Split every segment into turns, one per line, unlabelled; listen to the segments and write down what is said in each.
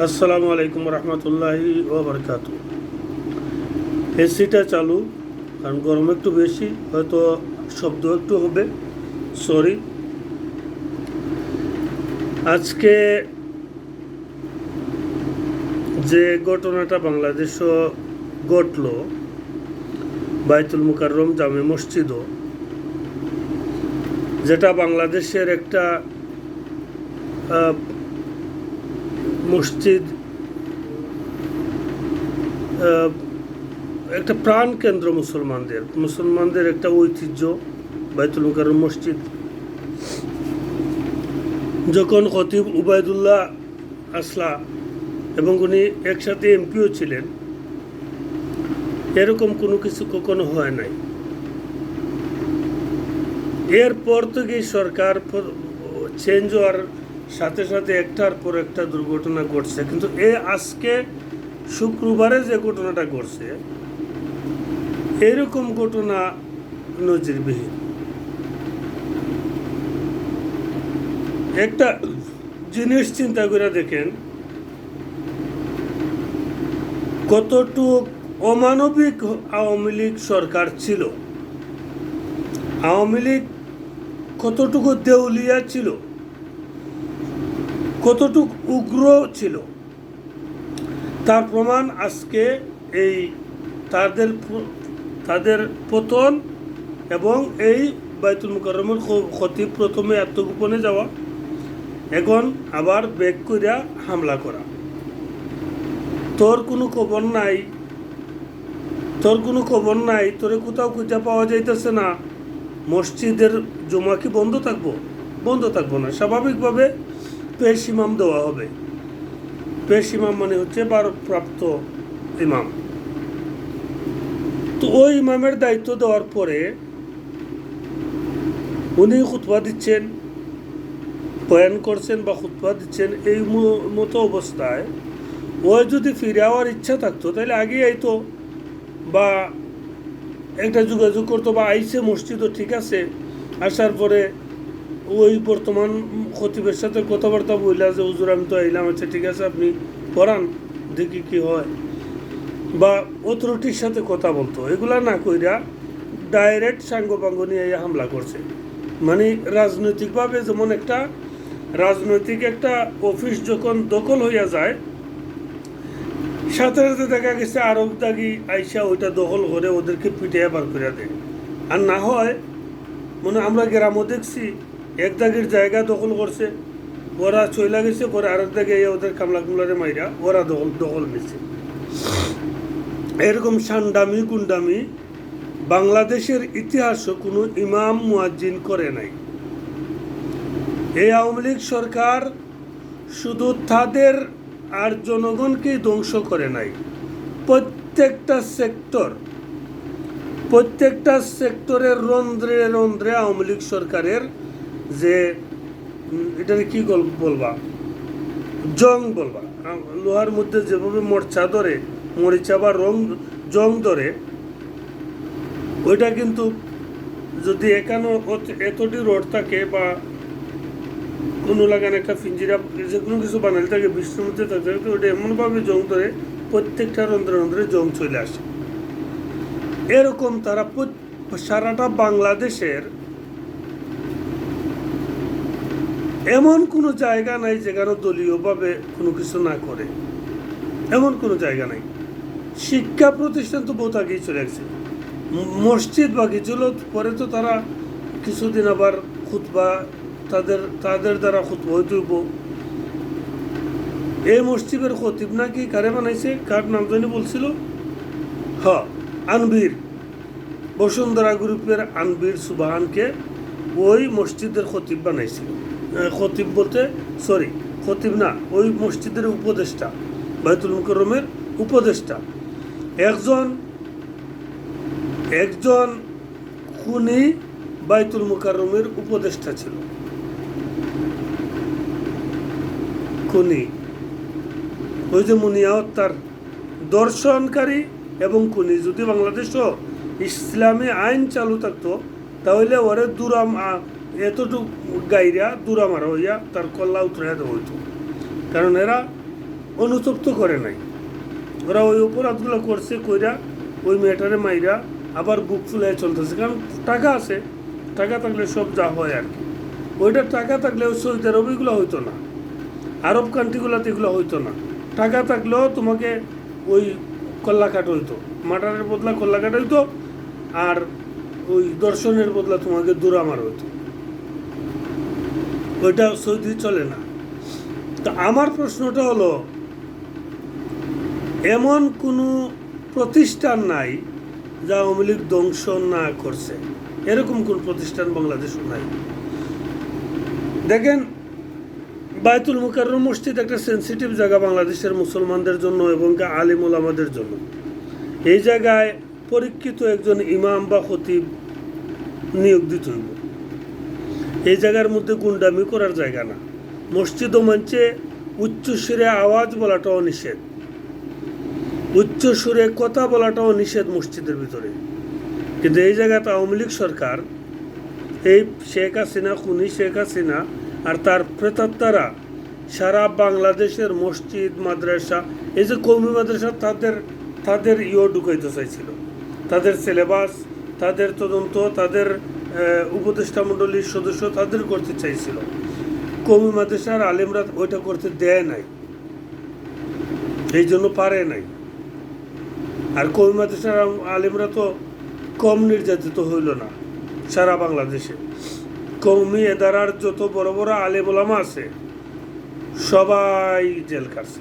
আসসালামু আলাইকুম রহমতুল্লাহি ওবরকাতু। এসিটা চালু, কারণ গরম একটু বেশি, হয়তো শব্দ একটু হবে, সরি। আজকে যে ঘটনাটা বাংলাদেশও ঘটল, বাইতুল মুকাররম জামে মসজিদও, যেটা বাংলাদেশের একটা মসজিদ, একটা প্রাণ কেন্দ্র মুসলমানদের একটা ঐতিহ্য বাইতুল মুকাররম মসজিদ। যখন খতিব উবায়দুল্লাহ আসলা এবং উনি একসাথে এমপিও ছিলেন, এরকম কোনো কিছু কখনো হয় নাই। এরপর থেকে সরকার চেঞ্জ হওয়ার সাথে সাথে একটার পর একটা দুর্ঘটনা ঘটছে, কিন্তু আজকে শুক্রবারে যে ঘটনাটা ঘটছে, এরকম ঘটনা নজিরবিহীন। একটা জিনিস চিন্তা করে দেখেন, কতটুক অমানবিক আওয়ামী লীগ সরকার ছিল, আওয়ামী লীগ কতটুকু দেউলিয়া ছিল, কতটুক উগ্র ছিল, তার প্রমাণ আজকে এই তাদের পতন এবং এই বাইতুল মুকাররমের খতিব প্রথমে আত্মগোপনে যাওয়া, এখন আবার ব্যাক কইরা হামলা করা। তোর কোনো খবর নাই, তোরে কোথাও খুঁজে পাওয়া যাইতেছে না। মসজিদের জমা কি বন্ধ থাকবো না, স্বাভাবিকভাবে পেশ ইমাম দেওয়া হবে। পেশ ইমাম মানে হচ্ছে ভারপ্রাপ্ত ইমাম। তো ওই ইমামের দায়িত্ব দেওয়ার পরে উনি খুতবা দিচ্ছেন, বয়ান করছেন বা খুতবা দিচ্ছেন, এই মতো অবস্থায় ও যদি ফিরে যাওয়ার ইচ্ছা থাকতো তাহলে আগে আইতো বা একটা যোগাযোগ করতো, বা আইসে মসজিদও ঠিক আছে, আসার পরে ওই বর্তমান খতিবের সাথে কথাবার্তা বললা যে হুজুর আমি তো আইলাম, আচ্ছা ঠিক আছে আপনি পড়ান, দেখি কি হয়, বা অথরিটির সাথে কথা বলতো। এগুলা না কইরা ডাইরেক্ট সাঙ্গপাঙ্গ নিয়ে হামলা করছে। মানে রাজনৈতিকভাবে যেমন রাজনৈতিক একটা অফিস যখন দখল হইয়া যায়, সাথে সাথে দেখা গেছে আরব দাগি আইসা ওইটা দখল করে ওদেরকে পিটিয়ে বার করে দেয়। আর না হয় মানে আমরা গ্রামও দেখছি, এক দাগের জায়গা দখল করছে, ওরা চইলা গেছে, পরে আরেক দাগে ওদের কামলারে মাইরা ওরা দখল নিচ্ছে। এরকম সান্ডামি গুন্ডামি বাংলাদেশের ইতিহাসও কোনো ইমাম মুয়াজ্জিন করে নাই। এই আওয়ামী লীগ সরকার শুধু তাদের আর জনগণকেই ধ্বংস করে নাই, প্রত্যেকটা সেক্টরের রন্ধ্রে রন্ধ্রে আওয়ামী লীগ সরকারের যে এটাকে কি বলবা, জং বলবা, লোহার মধ্যে যেভাবে মরিচা বা জং ধরে, ওইটা কিন্তু যদি এখানে এতটি রড থাকে বা কোনো লাগান একটা ফিঞ্জিরা যে কোনো কিছু বানালে থাকে, বৃষ্টির মধ্যে থাকে, ওইটা এমনভাবে জং ধরে প্রত্যেকটা রন্ধ্রে রন্ধ্রে জং চলে আসে। এরকম তারা সারাটা বাংলাদেশের এমন কোনো জায়গা নাই যেখানে দলীয়ভাবে কোনো কিছু না করে, এমন কোনো জায়গা নাই। শিক্ষা প্রতিষ্ঠান তো বহুত আগেই চলে গেছে, মসজিদ বাকি ছিল, পরে তো তারা কিছুদিন আবার খুতবা তাদের দ্বারা খুতবা হইব। এই মসজিদের খতিব নাকি কারে বানাইছে, কার নাম জানি বলছিল, আনবির, বসুন্ধরা গ্রুপের আনবির সুবাহানকে ওই মসজিদের খতিব বানাইছিল। খতিব বলতে খতিব না, ওই মসজিদের উপদেষ্টা, বাইতুল মুকাররমের উপদেষ্টা। একজন খুনি বাইতুল মুকাররমের উপদেষ্টা ছিল, খুনি। ওই যে মুনিয়া হত্যার দর্শনকারী এবং খুনি। যদি বাংলাদেশও ইসলামী আইন চালু থাকতো তাহলে ওরে এতটুকু গাইরা দূরা মারা হইয়া তার কল্লা উতরাইয়া দেওয়া হইতো। কারণ এরা অনুতপ্ত করে নাই। ওরা ওই অপরাধগুলো করছে, কইরা ওই মেয়েটারে মাইরা আবার বুক ফুলে চলতেছে, কারণ টাকা আছে, টাকা থাকলে সব যা হয় আর কি। ওইটার টাকা থাকলে ওই সৌদি আরব ওইগুলো হইতো না, আরব কান্ট্রিগুলোতে এগুলো হইতো না। টাকা থাকলেও তোমাকে ওই কল্লা কাট হইতো, মার্ডারের বদলা কল্লা কাট হইতো, আর ওই দর্শনের বদলা তোমাকে দূরামার হইতো। ওইটা সৌদি চলে না। তো আমার প্রশ্নটা হলো, এমন কোনো প্রতিষ্ঠান নাই যা আওয়ামী লীগ ধ্বংস না করছে, এরকম কোন প্রতিষ্ঠান বাংলাদেশও নাই। দেখেন, বায়তুল মুকাররম মসজিদ একটা সেন্সিটিভ জায়গা বাংলাদেশের মুসলমানদের জন্য এবং আলিম ওলামাদের জন্য। এই জায়গায় পরীক্ষিত একজন ইমাম বা খতিব নিয়োগ দিতে হইব। এই জায়গার মধ্যে গুন্ডামি করার জায়গা না। মসজিদ ও মঞ্চে উচ্চ সুরে আওয়াজ বলাটাও নিষেধ, উচ্চ সুরে কথা বলাটাও নিষেধ মসজিদের ভিতরে। কিন্তু এই জায়গাতে আওয়ামী লীগ সরকার, এই শেখ হাসিনা, খুনি শেখ হাসিনা আর তার প্রেতাত্মারা সারা বাংলাদেশের মসজিদ, মাদ্রাসা, এই যে কওমি মাদ্রাসা, তাদের ঢুকাইতে চাইছিল, তাদের সিলেবাস, তাদের তদন্ত, তাদের উপদেষ্টা মণ্ডলীর সদস্য তাদের করতে চাইছিল। কওমি মাদ্রাসার আলেমরা ওইটা করতে দেয় নাই, এই জন্য পারে নাই। আর কওমি মাদ্রাসার আলেমরা তো কম নির্যাতিত হইল না সারা বাংলাদেশে। কওমি এদারার যত বড় বড় আলেম ওলামা আছে সবাই জেল কাটছে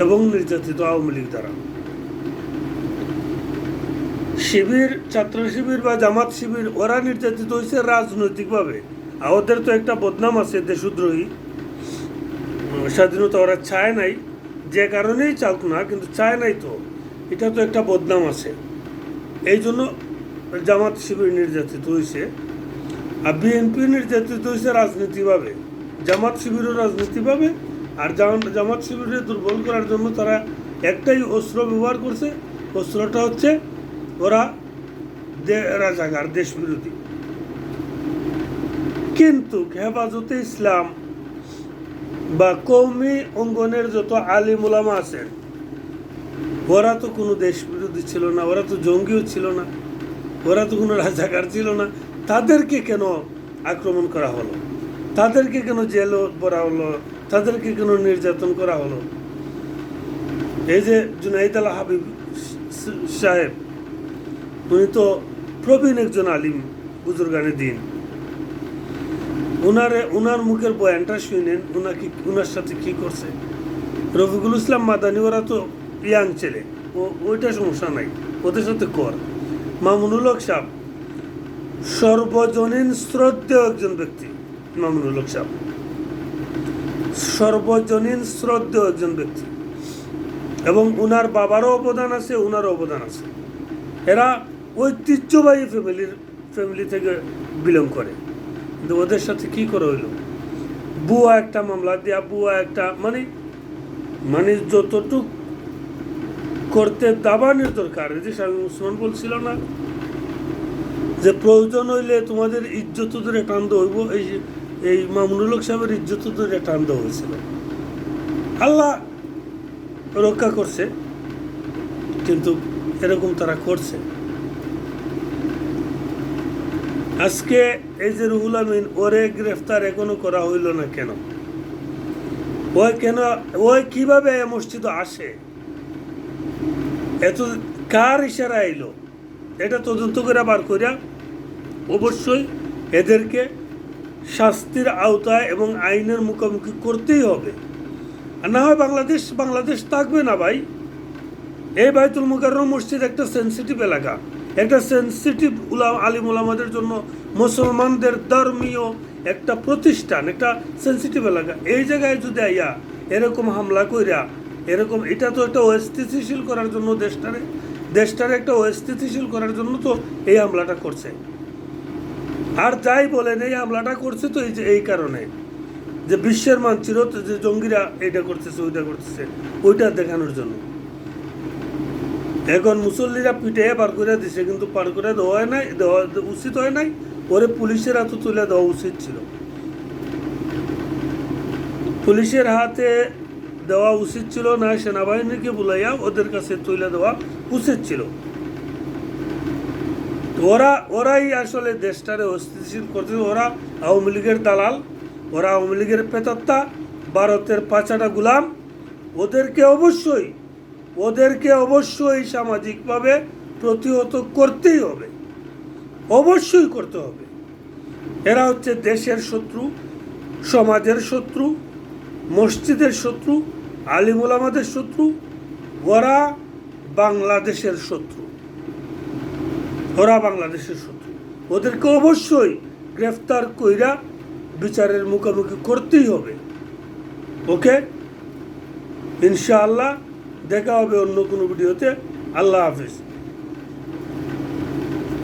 এবং নির্যাতিত আওয়ামী লীগ দ্বারা। শিবির, ছাত্র শিবির বা জামাত শিবির, ওরা নির্যাতিত হয়েছে রাজনৈতিকভাবে। আর ওদের তো একটা বদনাম আছে, দেশদ্রোহী। স্বাধীনতা ওরা চায় নাই, যে কারণেই চাওক না, কিন্তু চায় নাই, তো এটা তো একটা বদনাম আছে। এই জন্য জামাত শিবির নির্যাতিত হয়েছে। আর বিএনপি নির্যাতিত হয়েছে রাজনীতিভাবে, জামাত শিবিরও রাজনীতিভাবে। আর জামাত শিবিরের দুর্বল করার জন্য তারা একটাই অস্ত্র ব্যবহার করছে, অস্ত্রটা হচ্ছে ওরা রাজাকার, দেশ বিরোধী। কিন্তু হেফাজতে ইসলাম বা কওমি অঙ্গনের যত আলিম ওলামা আছেন, ওরা তো কোনো দেশ বিরোধী ছিল না, ওরা তো জঙ্গিও ছিল না, ওরা তো কোনো রাজাকার ছিল না। তাদেরকে কেন আক্রমণ করা হলো? তাদেরকে কেন জেলে ভরা হলো? তাদেরকে কেন নির্যাতন করা হলো? এই যে জুনাইদ আল হাবিব সাহেব, উনি তো প্রবীণ একজন আলিম, বুজুর্গানে দিন। ওনার মুখের বয়ানটা শুনেন, ওনার সাথে কি করছে। রফিকুল ইসলাম মাদানী, ওরা তো ইয়াং ছেলে, ওইটা সমস্যা নাই, ওদের সাথে কর। মামুনুল হক সাহেব সর্বজনীন শ্রদ্ধেয় একজন ব্যক্তি। মামুনুল হক সাহেব সর্বজনীন শ্রদ্ধেয় একজন ব্যক্তি, এবং ওনার বাবারও অবদান আছে, ওনারও অবদান আছে। এরা ঐতিহ্যবাহী ফ্যামিলি থেকে বিলং করে। কিন্তু ওদের সাথে কি করে হইল? বুয়া একটা মামলা দিয়া, বুয়া একটা মানে যতটুক করতে দাবানোর দরকার। এই যে স্বামী উসমান বলছিল না যে প্রয়োজন হইলে তোমাদের ইজ্জত ধরে টান হইব, এই মামুনুল হক সাহেবের ইজ্জত ধরে টান হয়েছিল। আল্লাহ রক্ষা করছে, কিন্তু এরকম তারা করছে। আজকে এই যে রুহুল আমিন, ওরে গ্রেফতার এখনো করা হইল না কেন? ওই কিভাবে মসজিদে আসে? এত কার ইশারা এলো? এটা তদন্ত করে বার করিয়া অবশ্যই এদেরকে শাস্তির আওতায় এবং আইনের মুখোমুখি করতেই হবে। আর না হয় বাংলাদেশ থাকবে না ভাই। এই বায়তুল মুকাররম মসজিদ একটা সেন্সিটিভ এলাকা, একটা সেন্সিটিভ আলিম ওলামাদের জন্য, মুসলমানদের ধর্মীয় একটা প্রতিষ্ঠান, একটা সেন্সিটিভ এলাকা। এই জায়গায় যদি আইয়া এরকম হামলা কইরা, এরকম, এটা তো একটা অস্থিতিশীল করার জন্য, দেশটারে একটা অস্থিতিশীল করার জন্য তো এই হামলাটা করছে। আর যাই বলেন, এই হামলাটা করছে তো এই কারণে যে বিশ্বের মানচিত্র যে জঙ্গিরা এটা করতেছে, ওইটা করতেছে, ওইটা দেখানোর জন্য। এখন মুসল্লিরা পিঠে বার করে দিছে, কিন্তু পার করে দেওয়া উচিত হয় নাই। ওরে পুলিশের হাতে তুলে দেওয়া উচিত ছিল। পুলিশের হাতে দেওয়া উচিত ছিল না, সেনাবাহিনীকে বুলাইয়া ওদের কাছে তুলে দেওয়া উচিত ছিল। ওরাই আসলে দেশটারে অস্থিতিশীল করছে। ওরা আওয়ামী লীগের দালাল, ওরা আওয়ামী লীগের প্রেতাত্মা, ভারতের পাচাটা গুলাম। ওদেরকে অবশ্যই সামাজিকভাবে প্রতিহত করতেই হবে, অবশ্যই করতে হবে। এরা হচ্ছে দেশের শত্রু, সমাজের শত্রু, মসজিদের শত্রু, আলিম ওলামাদের শত্রু, ওরা বাংলাদেশের শত্রু, ওদেরকে অবশ্যই গ্রেফতার কইরা বিচারের মুখোমুখি করতেই হবে। ওকে, ইনশাআল্লাহ দেখা হবে অন্য কোনো ভিডিওতে। আল্লাহ হাফিজ।